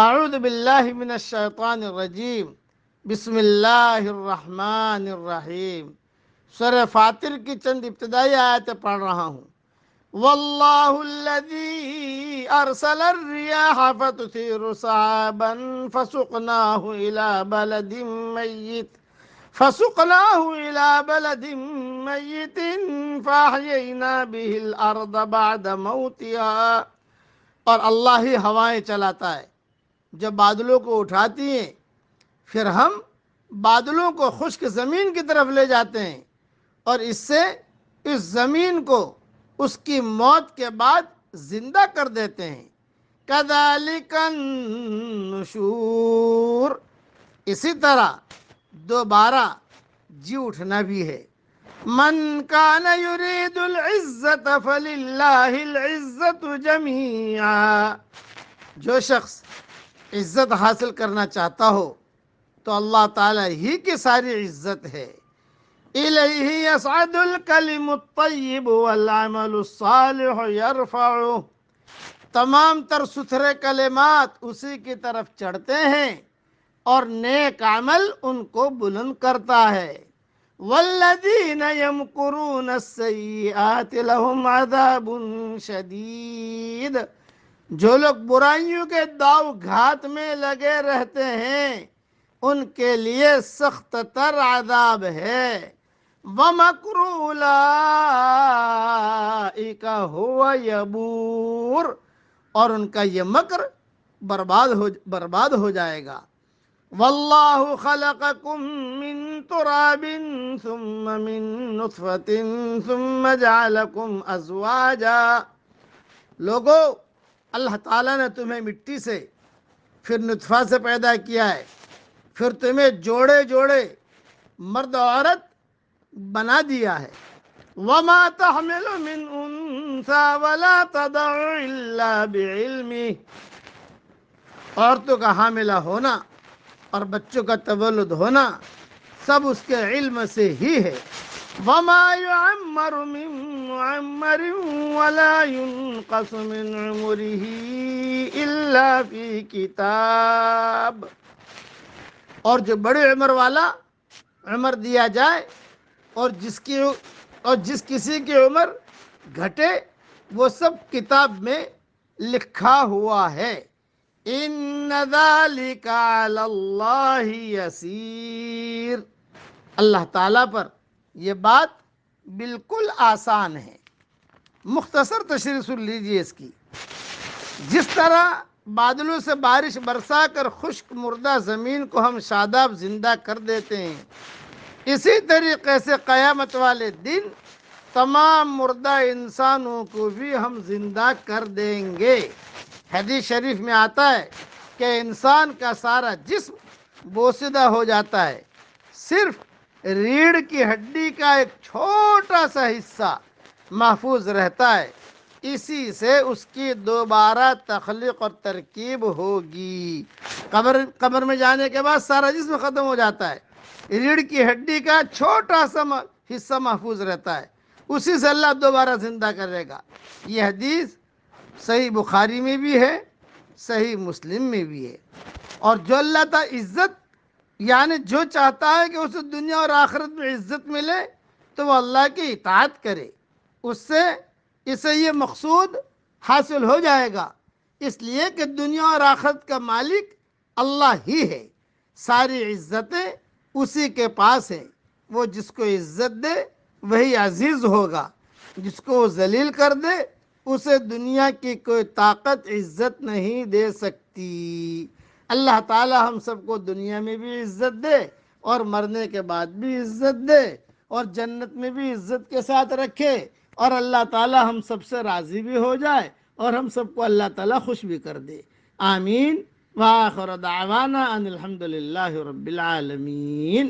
اعوذ باللہ من الشیطان الرجیم، بسم اللہ الرحمن الرحیم۔ سورہ فاطر کی چند ابتدائی آیتیں پڑھ رہا ہوں۔ واللہ الذی ارسل الریاح فتثیر سحابا فسقناه الى بلد میت فاحیینا به الارض بعد موتها۔ اور اللہ ہی ہوائیں چلاتا ہے جو بادلوں کو اٹھاتی ہیں، پھر ہم بادلوں کو خشک زمین کی طرف لے جاتے ہیں اور اس سے اس زمین کو اس کی موت کے بعد زندہ کر دیتے ہیں۔ کذالک النشور، اسی طرح دوبارہ جی اٹھنا بھی ہے۔ من کان یرید العزت فللہ العزت جمیعا، جو شخص عزت حاصل کرنا چاہتا ہو تو اللہ تعالیٰ ہی کی ساری عزت ہے۔ الیہ یصعد الکلم الطیب والعمل الصالح یرفعہ، تمام تر ستھرے کلمات اسی کی طرف چڑھتے ہیں اور نیک عمل ان کو بلند کرتا ہے۔ والذین یمکرون السیئات لہم عذاب شدید، جو لوگ برائیوں کے داؤ گھات میں لگے رہتے ہیں ان کے لیے سخت تر عذاب ہے۔ وَمَكْرُ أُولَئِكَ هُوَ یبور، اور ان کا یہ مکر برباد ہو جائے گا۔ واللہ خلقکم من تراب ثم من نطفۃ ثم جعلکم ازواجا، لوگو اللہ تعالیٰ نے تمہیں مٹی سے پھر نطفہ سے پیدا کیا ہے، پھر تمہیں جوڑے جوڑے مرد و عورت بنا دیا ہے۔ وما تحمل من انثى ولا تضع الا بعلمه، عورتوں کا حاملہ ہونا اور بچوں کا تولد ہونا سب اس کے علم سے ہی ہے۔ وما يعمر من معمر ولا ينقص من عمره الا في کتاب، اور جو بڑی عمر والا عمر دیا جائے اور جس کسی کی عمر گھٹے وہ سب کتاب میں لکھا ہوا ہے۔ ان ذلک علی اللہ یسیر، اللہ تعالیٰ پر یہ بات بالکل آسان ہے۔ مختصر تشریح سن لیجیے اس کی۔ جس طرح بادلوں سے بارش برسا کر خشک مردہ زمین کو ہم شاداب زندہ کر دیتے ہیں، اسی طریقے سے قیامت والے دن تمام مردہ انسانوں کو بھی ہم زندہ کر دیں گے۔ حدیث شریف میں آتا ہے کہ انسان کا سارا جسم بوسیدہ ہو جاتا ہے، صرف ریڑھ کی ہڈی کا ایک چھوٹا سا حصہ محفوظ رہتا ہے، اسی سے اس کی دوبارہ تخلیق اور ترکیب ہوگی۔ قبر میں جانے کے بعد سارا جسم ختم ہو جاتا ہے، ریڑھ کی ہڈی کا چھوٹا سا حصہ محفوظ رہتا ہے، اسی سے اللہ دوبارہ زندہ کرے گا۔ یہ حدیث صحیح بخاری میں بھی ہے، صحیح مسلم میں بھی ہے۔ اور جو اللہ تعالی عزت یعنی جو چاہتا ہے کہ اسے دنیا اور آخرت میں عزت ملے تو وہ اللہ کی اطاعت کرے، اسے یہ مقصود حاصل ہو جائے گا، اس لیے کہ دنیا اور آخرت کا مالک اللہ ہی ہے، ساری عزتیں اسی کے پاس ہیں۔ وہ جس کو عزت دے وہی عزیز ہوگا، جس کو وہ ذلیل کر دے اسے دنیا کی کوئی طاقت عزت نہیں دے سکتی۔ اللہ تعالی ہم سب کو دنیا میں بھی عزت دے اور مرنے کے بعد بھی عزت دے اور جنت میں بھی عزت کے ساتھ رکھے، اور اللہ تعالی ہم سب سے راضی بھی ہو جائے اور ہم سب کو اللہ تعالی خوش بھی کر دے۔ آمین۔ وآخر دعوانا ان الحمد للہ رب العالمین۔